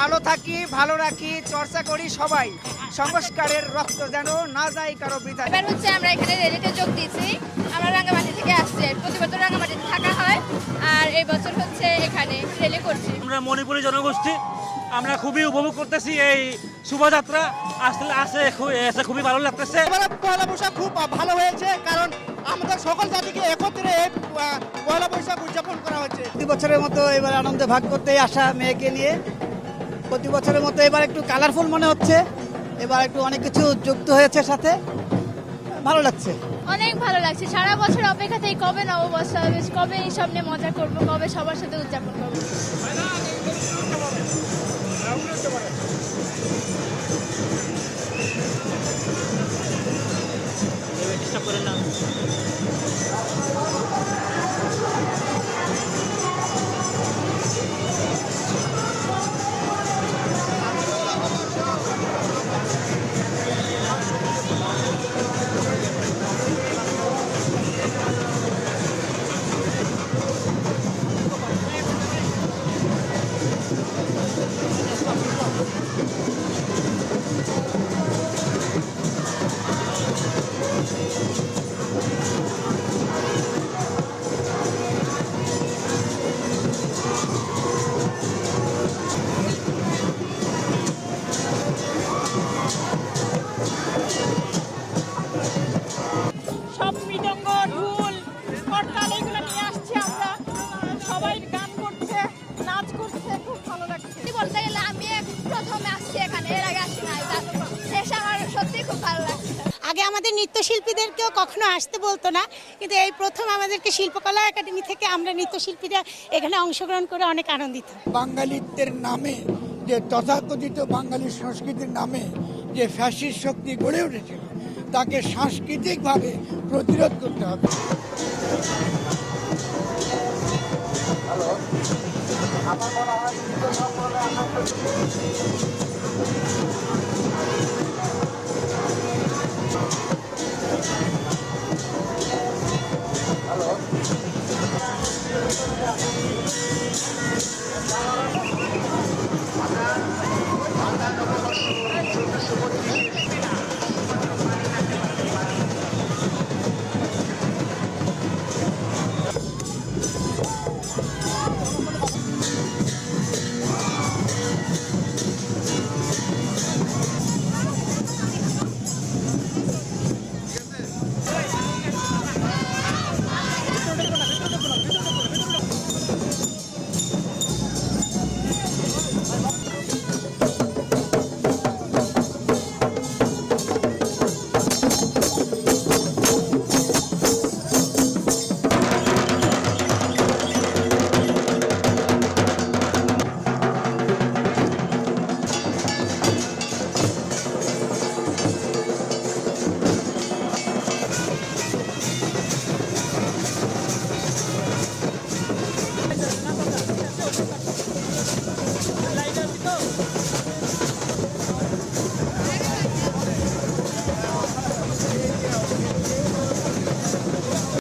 ভালো থাকি, ভালো রাখি, চর্চা করি সবাই। সংস্কারের রক্ত যেন না যায় কারো বৃথা। এবার হচ্ছে আমরা এখানে রেলিতে যোগ দিয়েছি। আমরা রাঙ্গামাটি থেকে আসছি, প্রতি বছর রাঙ্গামাটিতে থাকা হয়, আর এই বছর হচ্ছে এখানে রেলি করছি। আমরা মণিপুরী জনগোষ্ঠী, আমরা খুবই উপভোগ করতেছি এই শোভাযাত্রা। আসলে এসে খুবই ভালো লাগতেছে। পয়লা বৈশাখ খুব ভালো হয়েছে, কারণ আমাদের সকল জাতিকে একত্রে পয়লা বৈশাখ উদযাপন করা হচ্ছে। প্রতি বছরের মতো এবার আনন্দে ভাগ করতে আসা মেয়েকে নিয়ে প্রতি বছরের মতো এবার একটু কালারফুল মনে হচ্ছে। এবার একটু অনেক কিছু যুক্ত হয়েছে সাথে, ভালো লাগছে। অনেক ভালো লাগছে। সারা বছর অপেক্ষাতেই কবে নববর্ষ হবে, কবে এই সব নিয়ে মজা করবো, কবে সবার সাথে উদযাপন করবো। সব মৃদঙ্গ, ঢোল, করতাল এগুলো নিয়ে আসছি আমরা। সবাই গান করছে, নাচ করছে, খুব ভালো লাগছে। বলতে গেলে আমি প্রথমে আসছি এখানে, এর আগে আসি নাই। এসে আমার সত্যি খুব ভালো লাগছে। আগে আমাদের নৃত্যশিল্পীদেরকেও কখনো আসতে বলতো না, কিন্তু এই প্রথম আমাদেরকে শিল্পকলা একাডেমি থেকে আমরা নৃত্যশিল্পীরা এখানে অংশগ্রহণ করে অনেক আনন্দিত। বাঙালিত্বের নামে যে তথাকথিত বাঙালি সংস্কৃতির নামে যে ফ্যাসিস্ট শক্তি গড়ে উঠেছিল, তাকে সাংস্কৃতিকভাবে প্রতিরোধ করতে হবে।